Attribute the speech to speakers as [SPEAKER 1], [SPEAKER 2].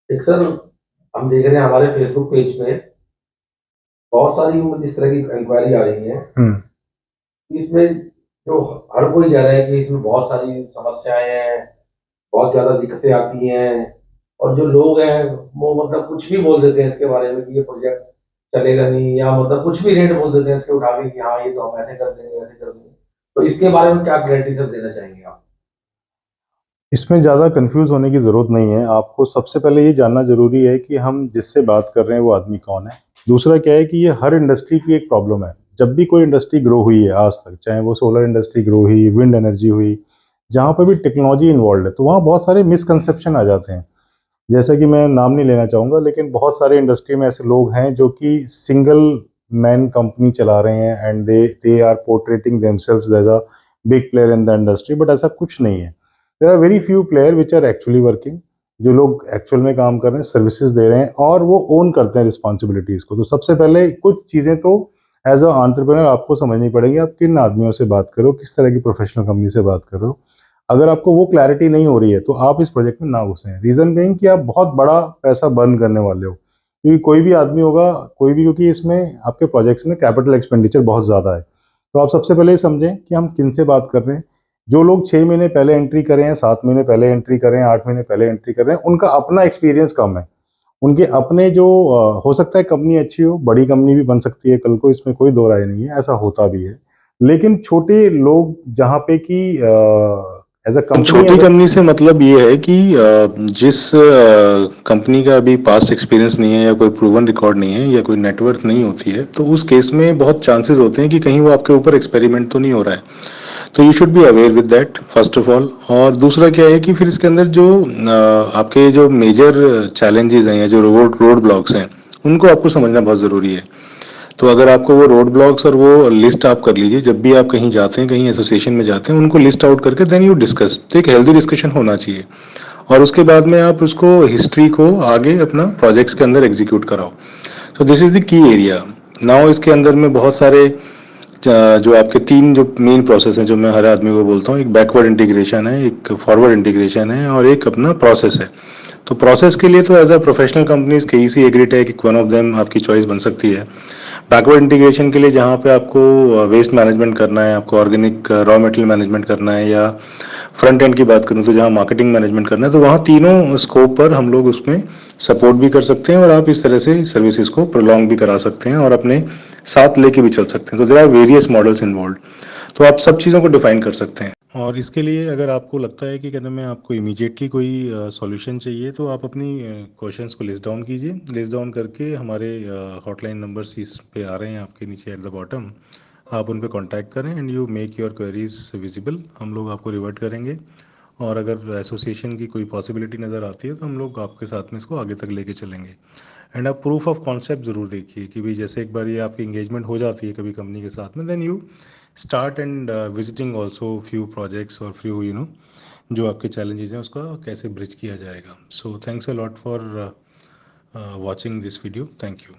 [SPEAKER 1] एक सर, हम देख रहे हैं हमारे फेसबुक पेज पे बहुत सारी इस तरह की इंक्वायरी आ रही है कि इसमें जो हर कोई कह रहा है कि इसमें बहुत सारी समस्याएं हैं, बहुत ज्यादा दिक्कतें आती हैं, और जो लोग हैं वो मतलब कुछ भी बोल देते हैं इसके बारे में कि ये प्रोजेक्ट चलेगा नहीं, या मतलब कुछ भी रेट बोल देते हैं इसके उठा के कि हाँ ये तो हम ऐसे कर देंगे वैसे कर देंगे। तो इसके बारे में क्या गारंटी सब देना चाहेंगे आप?
[SPEAKER 2] इसमें ज़्यादा कंफ्यूज होने की ज़रूरत नहीं है। आपको सबसे पहले ये जानना ज़रूरी है कि हम जिससे बात कर रहे हैं वो आदमी कौन है। दूसरा क्या है कि ये हर इंडस्ट्री की एक प्रॉब्लम है। जब भी कोई इंडस्ट्री ग्रो हुई है आज तक, चाहे वो सोलर इंडस्ट्री ग्रो हुई, विंड एनर्जी हुई, जहाँ पर भी टेक्नोलॉजी इन्वॉल्व है, तो वहाँ बहुत सारे मिसकंसेप्शन आ जाते हैं। जैसा कि मैं नाम नहीं लेना चाहूँगा, लेकिन बहुत सारे इंडस्ट्री में ऐसे लोग हैं जो कि सिंगल मैन कंपनी चला रहे हैं and they are portraying themselves as a big player in the industry, but ऐसा कुछ नहीं है। There are very few player which are actually working, जो लोग एक्चुअल में काम कर रहे हैं, सर्विसेज दे रहे हैं और वो ओन करते हैं रिस्पॉन्सिबिलिटीज़ को। तो सबसे पहले कुछ चीज़ें तो एज अ एंटरप्रेन्योर आपको समझनी पड़ेगी, आप किन आदमियों से बात कर रहे हो, किस तरह की प्रोफेशनल कंपनी से बात कर रहे हो। अगर आपको वो क्लैरिटी नहीं हो रही है तो आप इस प्रोजेक्ट में ना घुसें। रीज़न बीइंग कि आप बहुत बड़ा पैसा बर्न करने वाले हो, क्योंकि कोई भी आदमी होगा, कोई भी, क्योंकि इसमें आपके प्रोजेक्ट्स में कैपिटल एक्सपेंडिचर बहुत ज़्यादा है। तो आप सबसे पहले ये समझें कि हम किन से बात कर रहे हैं। जो लोग 6 महीने पहले एंट्री करें हैं, 7 महीने पहले एंट्री करें, 8 महीने पहले एंट्री कर रहे हैं, उनका अपना एक्सपीरियंस कम है। उनके अपने जो हो सकता है कंपनी अच्छी हो, बड़ी कंपनी भी बन सकती है कल को, इसमें कोई दो राय नहीं है, ऐसा होता भी है। लेकिन छोटे लोग जहाँ पे कि एज अ कंपनी
[SPEAKER 3] छोटी
[SPEAKER 2] अगर
[SPEAKER 3] कंपनी से मतलब ये है कि जिस कंपनी का अभी पास्ट एक्सपीरियंस नहीं है या कोई प्रूवन रिकॉर्ड नहीं है या कोई नेटवर्क नहीं होती है, तो उस केस में बहुत चांसेस होते हैं कि कहीं वो आपके ऊपर एक्सपेरिमेंट तो नहीं हो रहा है। तो you should be aware with that first of all. और दूसरा क्या है कि फिर इसके अंदर जो आपके जो मेजर चैलेंजेस हैं या जो रोड रोड ब्लॉक्स हैं, उनको आपको समझना बहुत ज़रूरी है। तो अगर आपको वो रोड ब्लॉक्स और वो लिस्ट आप कर लीजिए, जब भी आप कहीं जाते हैं, कहीं एसोसिएशन में जाते हैं, उनको लिस्ट आउट करके देन यू डिस्कस। तो एक हेल्दी डिस्कशन होना चाहिए और उसके बाद में आप उसको हिस्ट्री को आगे अपना प्रोजेक्ट्स के अंदर एग्जीक्यूट कराओ। तो this is the key area. Now इसके अंदर में बहुत सारे जो आपके तीन जो मेन प्रोसेस हैं जो मैं हर आदमी को बोलता हूँ, एक बैकवर्ड इंटीग्रेशन है, एक फॉरवर्ड इंटीग्रेशन है और एक अपना प्रोसेस है। तो प्रोसेस के लिए तो एज अ प्रोफेशनल कंपनीज कई सी एग्रीड है कि वन ऑफ देम आपकी चॉइस बन सकती है। बैकवर्ड इंटीग्रेशन के लिए जहाँ पे आपको वेस्ट मैनेजमेंट करना है, आपको ऑर्गेनिक रॉ मटेरियल मैनेजमेंट करना है, या फ्रंट एंड की बात करूँ तो जहाँ मार्केटिंग मैनेजमेंट करना है, तो वहाँ तीनों स्कोप पर हम लोग उसमें सपोर्ट भी कर सकते हैं और आप इस तरह से सर्विसेज को प्रोलॉन्ग भी करा सकते हैं और अपने साथ लेके भी चल सकते हैं। तो there are various models involve. तो आप सब चीज़ों को डिफाइन कर सकते हैं। और इसके लिए अगर आपको लगता है कि कहते में आपको इमीडिएटली कोई सॉल्यूशन चाहिए, तो आप अपनी क्वेश्चंस को लिस्ट डाउन कीजिए। लिस्ट डाउन करके हमारे हॉटलाइन नंबर्स इस पे आ रहे हैं आपके नीचे एट द बॉटम, आप उन पे कांटेक्ट करें and you make your queries visible. हम लोग आपको रिवर्ट करेंगे और अगर एसोसिएशन की कोई पॉसिबिलिटी नज़र आती है तो हम लोग आपके साथ में इसको आगे तक लेके चलेंगे। एंड आप प्रूफ ऑफ कॉन्सेप्ट ज़रूर देखिए कि भाई जैसे एक बार ये आपकी इंगेजमेंट हो जाती है कभी कंपनी के साथ में, then you start and visiting also few projects और फ्यू जो आपके चैलेंजेस हैं उसका कैसे ब्रिज किया जाएगा। So thanks a lot for watching this video. Thank you.